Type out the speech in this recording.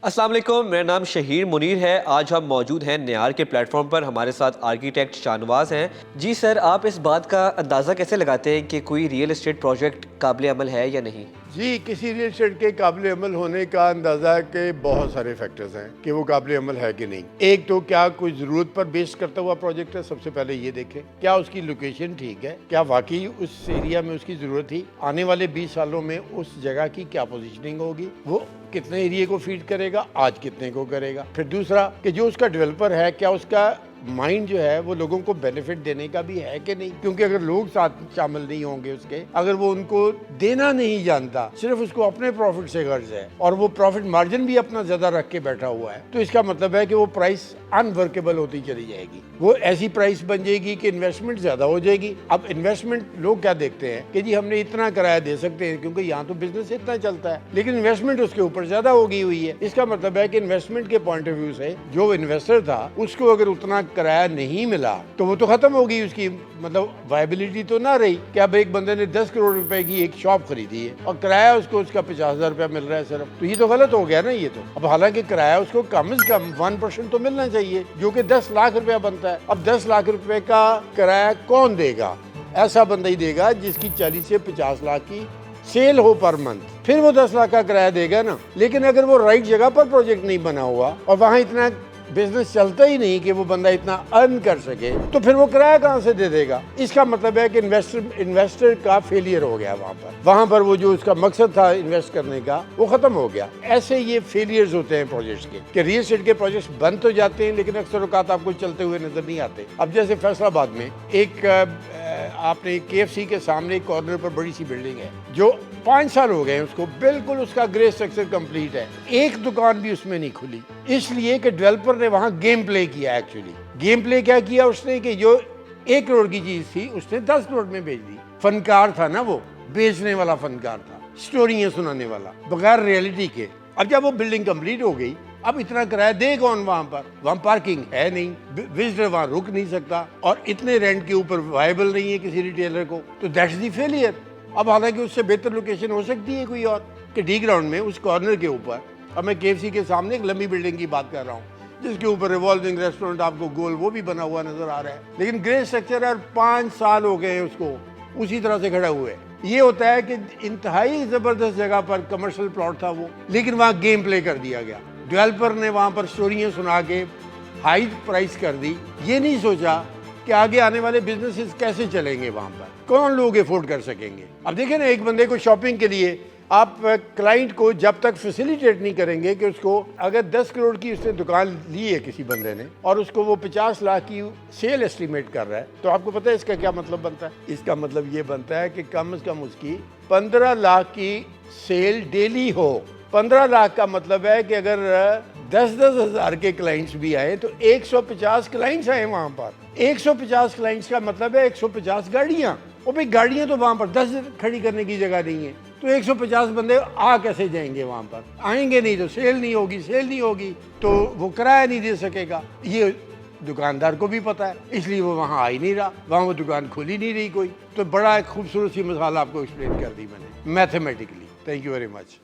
السلام علیکم، میرا نام شہیر منیر ہے۔ آج ہم موجود ہیں نیار کے پلیٹ فارم پر، ہمارے ساتھ آرکیٹیکٹ شاہنواز ہیں۔ جی سر، آپ اس بات کا اندازہ کیسے لگاتے ہیں کہ کوئی ریئل اسٹیٹ پروجیکٹ قابل عمل ہے یا نہیں؟ جی، کسی ریئل اسٹیٹ کے قابل عمل ہونے کا اندازہ ہے کہ بہت سارے فیکٹرز ہیں کہ وہ قابل عمل ہے کہ نہیں۔ ایک تو کیا کوئی ضرورت پر بیس کرتا ہوا پروجیکٹ ہے، سب سے پہلے یہ دیکھیں کیا اس کی لوکیشن ٹھیک ہے، کیا واقعی اس ایریا میں اس کی ضرورت تھی، آنے والے 20 سالوں میں اس جگہ کی کیا پوزیشننگ ہوگی، وہ کتنے ایریے کو فیڈ کرے گا، آج کتنے کو کرے گا۔ پھر دوسرا کہ جو اس کا ڈیولپر ہے کیا اس کا مائنڈ جو ہے وہ لوگوں کو بینیفٹ دینے کا بھی ہے کہ نہیں، کیونکہ اگر لوگ ساتھ شامل نہیں ہوں گے اس کے، اگر وہ ان کو دینا نہیں جانتا، صرف اس کو اپنے پروفٹ سے غرض ہے اور وہ پروفٹ مارجن بھی اپنا زیادہ رکھ کے بیٹھا ہوا ہے، تو اس کا مطلب ہے کہ وہ پرائس ان ورکیبل ہوتی چلی جائے گی، وہ ایسی پرائس بن جائے گی کہ انویسٹمنٹ زیادہ ہو جائے گی۔ اب انویسٹمنٹ لوگ کیا دیکھتے ہیں کہ جی ہم نے اتنا کرایہ دے سکتے ہیں کیونکہ یہاں تو بزنس اتنا چلتا ہے، لیکن انویسٹمنٹ اس کے اوپر زیادہ ہوگی ہوئی ہے۔ اس کا مطلب ہے کہ انویسٹمنٹ کے پوائنٹ آف ویو سے جو انویسٹر تھا اس کو اگر اتنا کرایہ نہیں ملا تو وہ تو ختم ہوگی، اس کی مطلب وائبلٹی تو نہ رہی کہ اب ایک بندے نے 10 کروڑ روپے کی ایک شاپ خریدی ہے اور کرایہ اس کو اس کا 50,000 روپیہ مل رہا ہے صرف، تو یہ تو غلط ہو گیا نا۔ یہ تو اب حالانکہ کرایہ اس کو کم از کم 1% تو ملنا چاہیے جو کہ 10 لاکھ روپیہ بنتا ہے۔ اب 10 لاکھ روپے کا کرایہ کون دے گا؟ ایسا بندہ ہی دے گا جس کی 40 سے 50 لاکھ کی سیل ہو پر منتھ، پھر وہ 10 لاکھ کا کرایہ دے گا نا۔ لیکن اگر وہ رائٹ جگہ پر پروجیکٹ نہیں بنا ہوا اور وہاں اتنا بزنس چلتا ہی نہیں کہ وہ بندہ اتنا ارن کر سکے، تو پھر وہ کرایہ کہاں سے دے دے گا؟ اس کا مطلب ہے کہ انویسٹر کا فیلئر ہو گیا، وہاں پر وہ جو اس کا مقصد تھا انویسٹ کرنے کا وہ ختم ہو گیا۔ ایسے یہ فیلئرز ہوتے ہیں پروجیکٹس کے کہ ریئل اسٹیٹ کے پروجیکٹس بند تو جاتے ہیں لیکن اکثر اوقات آپ کو چلتے ہوئے نظر نہیں آتے۔ اب جیسے فیصل آباد میں ایک آپ نے KFC کے سامنے ایک کارنر پر بڑی سی بلڈنگ ہے جو 5 سال ہو گئے ہیں اس کو، بالکل اس کا گرے اسٹرکچر کمپلیٹ ہے، ایک دکان بھی اس میں نہیں کھلی، اس لیے کہ ڈیولپر نے وہاں گیم پلے کیا۔ ایکچولی گیم پلے کیا کیا اس نے کہ جو 1 کروڑ کی چیز تھی اس نے 10 کروڑ میں بیچ دی۔ فنکار تھا نا، وہ بیچنے والا فنکار تھا، سٹوریاں سنانے والا بغیر ریئلٹی کے۔ اب جب وہ بلڈنگ کمپلیٹ ہو گئی، اب اتنا کرایہ دے کون وہاں پر؟ وہاں پارکنگ ہے نہیں، وزٹر وہاں رک نہیں سکتا اور اتنے رینٹ کے اوپر وائبل نہیں ہے کسی ریٹیلر کو، تو دیٹس دی فیلئر۔ اب حالانکہ اس سے بہتر لوکیشن ہو سکتی ہے کوئی اور کہ ڈی گراؤنڈ میں اس کارنر کے اوپر، اب میں KFC کے سامنے ایک لمبی بلڈنگ کی بات کر رہا ہوں جس کے اوپر ریوالونگ ریسٹورنٹ آپ کو گول وہ بھی بنا ہوا نظر آ رہا ہے، لیکن گرے اسٹرکچر ہے، 5 سال ہو گئے ہیں اس کو اسی طرح سے کھڑا ہوئے۔ یہ ہوتا ہے کہ انتہائی زبردست جگہ پر کمرشل پلاٹ تھا وہ، لیکن وہاں گیم پلے کر دیا گیا، ڈیولپر نے وہاں پر سٹوریاں سنا کے ہائی پرائس کر دی، یہ نہیں سوچا کہ آگے آنے والے بزنسز کیسے چلیں گے، وہاں پر کون لوگ افورڈ کر سکیں گے۔ اب دیکھیں نا، ایک بندے کو شاپنگ کے لیے آپ کلائنٹ کو جب تک فیسیلیٹیٹ نہیں کریں گے کہ اس کو اگر 10 کروڑ کی اس نے دکان لی ہے کسی بندے نے اور اس کو وہ 50 لاکھ کی سیل ایسٹیمیٹ کر رہا ہے، تو آپ کو پتہ ہے اس کا کیا مطلب بنتا ہے؟ اس کا مطلب یہ بنتا ہے کہ کم از کم اس کی 15 لاکھ کی سیل ڈیلی ہو۔ 15 لاکھ کا مطلب ہے کہ اگر 10-10 ہزار کے کلائنٹس بھی آئے تو 150 کلائنٹس آئے وہاں پر۔ 150 کلائنٹس کا مطلب ہے 150 گاڑیاں، اور بھئی گاڑیاں تو وہاں پر 10 کھڑی کرنے کی جگہ نہیں ہے، تو 150 بندے آ کیسے جائیں گے وہاں پر؟ آئیں گے نہیں تو سیل نہیں ہوگی تو وہ کرایہ نہیں دے سکے گا۔ یہ دکاندار کو بھی پتا ہے، اس لیے وہ وہاں آ ہی نہیں رہا، وہاں وہ دکان کھلی نہیں رہی کوئی۔ تو بڑا ایک خوبصورت سی مثال آپ کو ایکسپلین کر دی میں نے mathematically. Thank you very much.